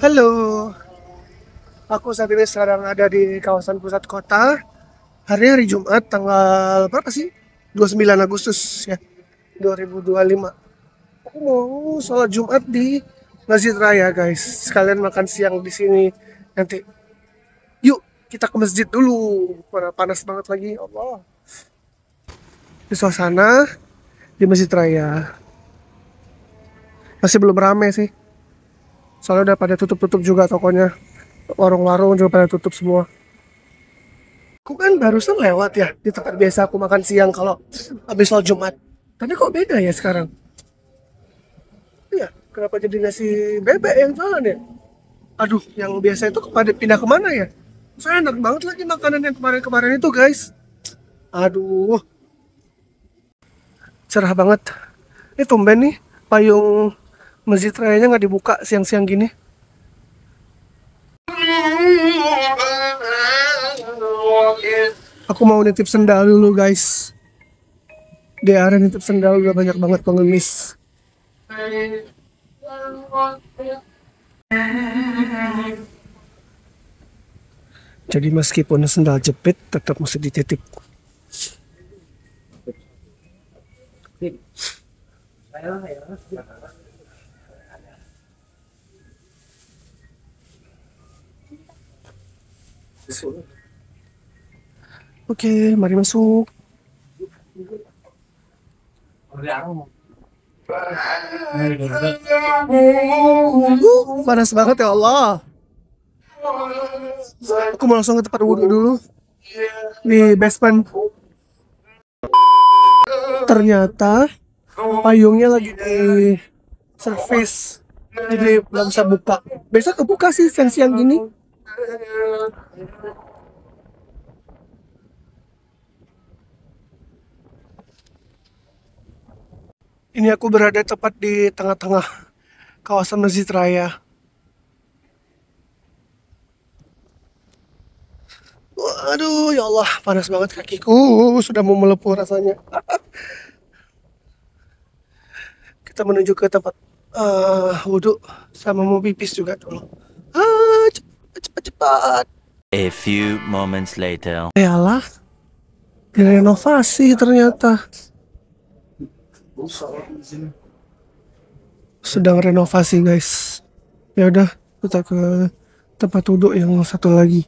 Halo, aku saat ini sekarang ada di kawasan pusat kota. Hari Jumat, tanggal berapa sih? 29 Agustus ya, 2025. Aku mau sholat Jumat di Masjid Raya, guys. Sekalian makan siang di sini nanti. Yuk, kita ke masjid dulu. Mana panas banget lagi, Allah. Di suasana di Masjid Raya. Masih belum rame sih. Soalnya udah pada tutup-tutup juga tokonya. Warung-warung juga pada tutup semua. Aku kan barusan lewat ya di tempat biasa aku makan siang kalau habis sholat Jumat. Tapi kok beda ya sekarang? Iya, kenapa jadi nasi bebek yang jualan ya? Aduh, yang biasa itu kepada pindah kemana ya? Saya enak banget lagi makanan yang kemarin-kemarin itu, guys. Aduh, cerah banget. Ini tumben nih, payung masjid rayanya nggak dibuka siang-siang gini. Aku mau nitip sendal dulu, guys. Di area nitip sendal udah banyak banget pengemis. Jadi meskipun sendal jepit, tetap mesti dititip. Oke, mari masuk. Panas banget ya Allah. Aku mau langsung ke tempat wudhu dulu di basement. Ternyata payungnya lagi di servis, jadi belum bisa buka. Besok kebuka sih siang-siang gini. Ini aku berada tepat di tengah-tengah kawasan Masjid Raya. Waduh, ya Allah, panas banget kakiku. Sudah mau melepuh rasanya. Kita menuju ke tempat wudhu sama mau pipis juga dulu. Cepat, cepat, cepat. A few moments later. Yalah, direnovasi ternyata. Sedang renovasi, guys. Ya udah, kita ke tempat wudhu yang satu lagi.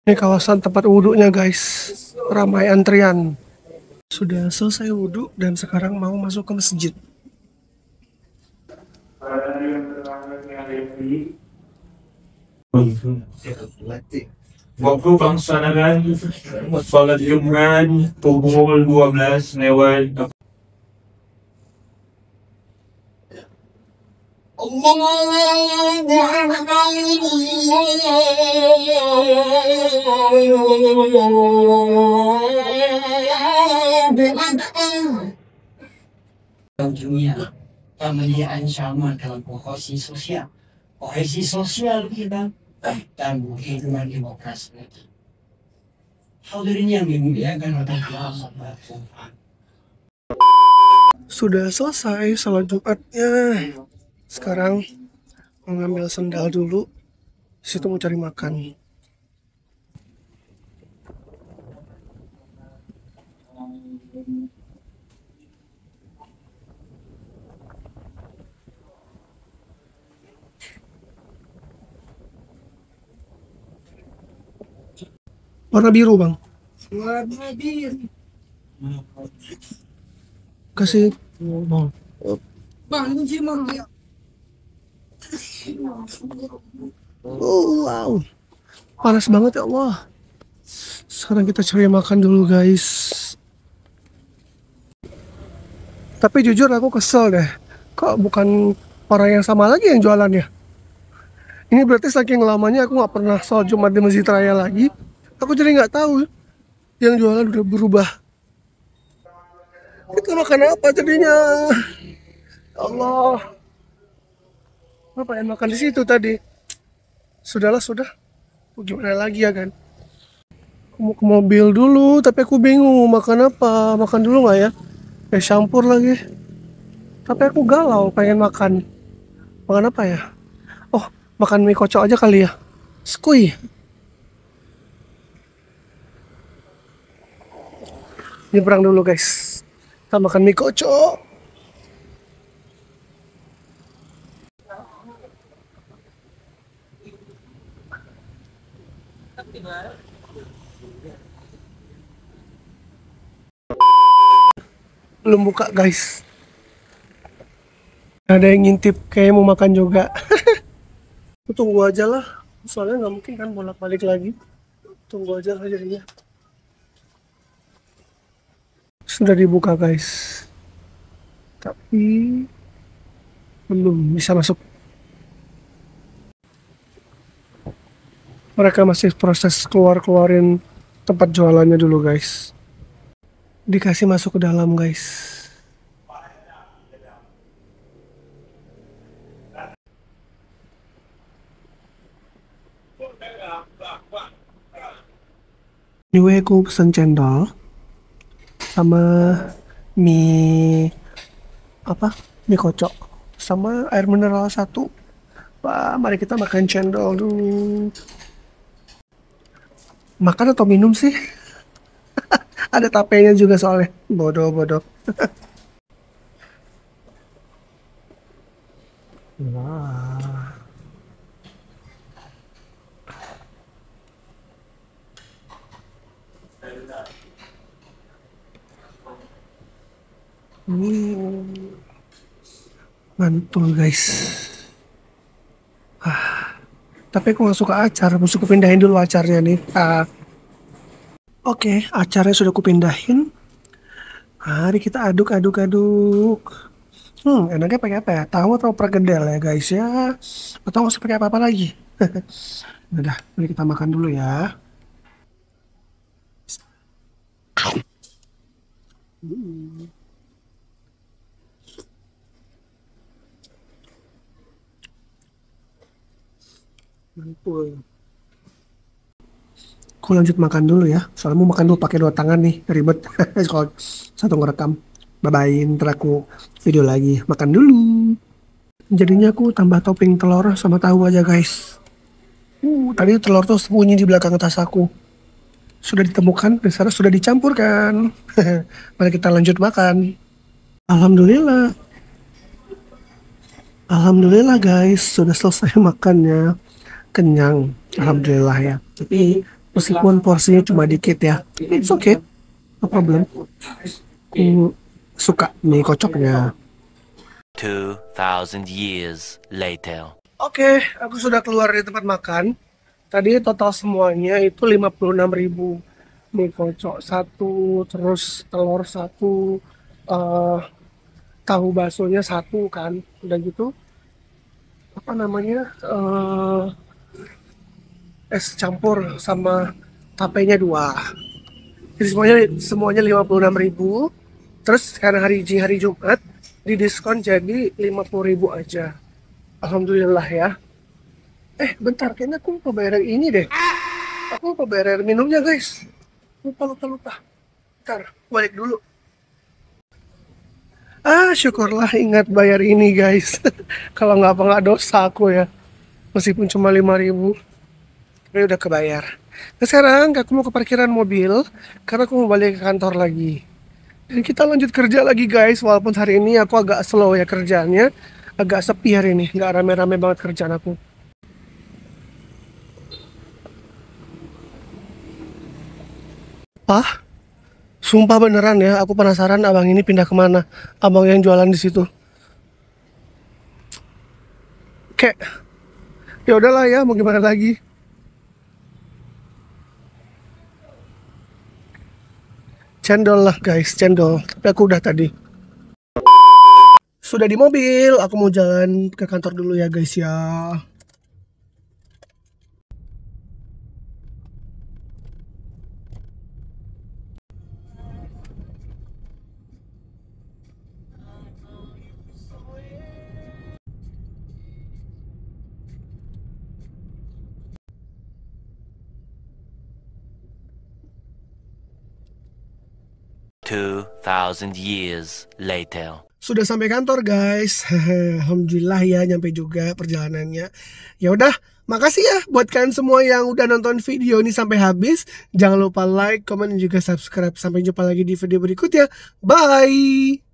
Ini kawasan tempat wudhunya, guys. Ramai antrian. Sudah selesai wudhu dan sekarang mau masuk ke masjid. Waktu pelaksanaan sholat Jumat pukul 12 lewat. Dunia pemeliharaan sama dalam kohesi sosial kita dan kehidupan demokrasi. Hadirin yang dimuliakan oleh Allah Subhanahu. Sudah selesai sholat Jumatnya. Sekarang mengambil sendal dulu. Situ mau cari makan. Warna biru, Bang. Warna biru. Kasih. Bang, ini mah ya. Oh, wow. Panas banget ya Allah. Sekarang kita cari makan dulu, guys. Tapi jujur aku kesel deh. Kok bukan orang yang sama lagi yang jualan ya? Ini berarti saking lamanya aku nggak pernah sholat Jumat di Masjid Raya lagi. Aku jadi nggak tahu yang jualan udah berubah. Kita makan apa jadinya? Ya Allah. Apa yang makan di situ tadi? Sudahlah, sudah. Gimana lagi ya kan? mau ke mobil dulu, tapi aku bingung makan apa. Makan dulu nggak ya? Campur lagi. Tapi aku galau pengen makan. Makan apa ya? Oh, makan mie kocok aja kali ya. Skuy. Nyebrang dulu guys. Kita makan mie kocok. Belum buka guys. Ada yang ngintip kayak mau makan juga. Tunggu aja lah. Soalnya nggak mungkin kan bolak-balik lagi. Tunggu aja lah jadinya. Sudah dibuka guys. Tapi belum bisa masuk. Mereka masih proses keluarin tempat jualannya dulu guys. Dikasih masuk ke dalam guys. Anyway, aku pesen cendol sama mie apa? Mie kocok sama air mineral 1. Wah, mari kita makan cendol dulu. Makan atau minum sih? Ada tapenya juga soalnya. Bodoh. Wah. Mantul guys. Tapi aku nggak suka acar. Mesti kupindahin dulu acarnya nih. Oke, acarnya sudah kupindahin. Mari kita aduk. Enaknya pakai apa ya? Tahu atau perkedel ya guys ya? Atau nggak usah pakai apa-apa lagi? Udah, mari kita makan dulu ya. Mantul. Aku lanjut makan dulu ya. Soalnya mau makan dulu pakai 2 tangan nih, ribet. Kalau satu ngerekam. Bye-bye, ntar aku video lagi. Makan dulu. Jadinya aku tambah topping telur sama tahu aja guys. Tadi telur tuh sembunyi di belakang tas aku. Sudah ditemukan, dan sekarang sudah dicampurkan. Mari kita lanjut makan. Alhamdulillah. Alhamdulillah guys, sudah selesai makannya. Kenyang, alhamdulillah ya. Tapi meskipun porsinya cuma dikit ya, it's okay, no problem. Aku suka mie kocoknya. 2000 years later. Oke, aku sudah keluar dari tempat makan. Tadi total semuanya itu 56.000. Mie kocok 1, terus telur 1, tahu baksonya 1 kan, udah gitu apa namanya, es campur sama tapenya 2. Jadi semuanya 56.000. Terus karena hari Jumat didiskon jadi 50.000 aja. Alhamdulillah ya. Bentar, kayaknya aku lupa bayar yang ini deh. Aku lupa bayar air minumnya guys. Lupa. Bentar, balik dulu. Syukurlah ingat bayar ini guys. Kalau nggak dosa aku ya. Meskipun cuma 5.000. Tapi udah kebayar. Nah sekarang aku mau ke parkiran mobil karena aku mau balik ke kantor lagi. Dan kita lanjut kerja lagi guys. Walaupun hari ini aku agak slow ya kerjaannya, agak sepi hari ini, nggak rame-rame banget kerjaan aku. Sumpah beneran ya, aku penasaran abang ini pindah kemana. Abang yang jualan di situ. Kayak ya udahlah ya, mau gimana lagi. Cendol lah guys, cendol. Tapi aku udah tadi. Sudah di mobil, aku mau jalan ke kantor dulu ya guys ya. 2,000 years later. Sudah sampai kantor guys. Alhamdulillah ya nyampe juga perjalanannya. Ya udah, makasih ya buat kalian semua yang udah nonton video ini sampai habis. Jangan lupa like, komen, dan juga subscribe. Sampai jumpa lagi di video berikutnya. Bye.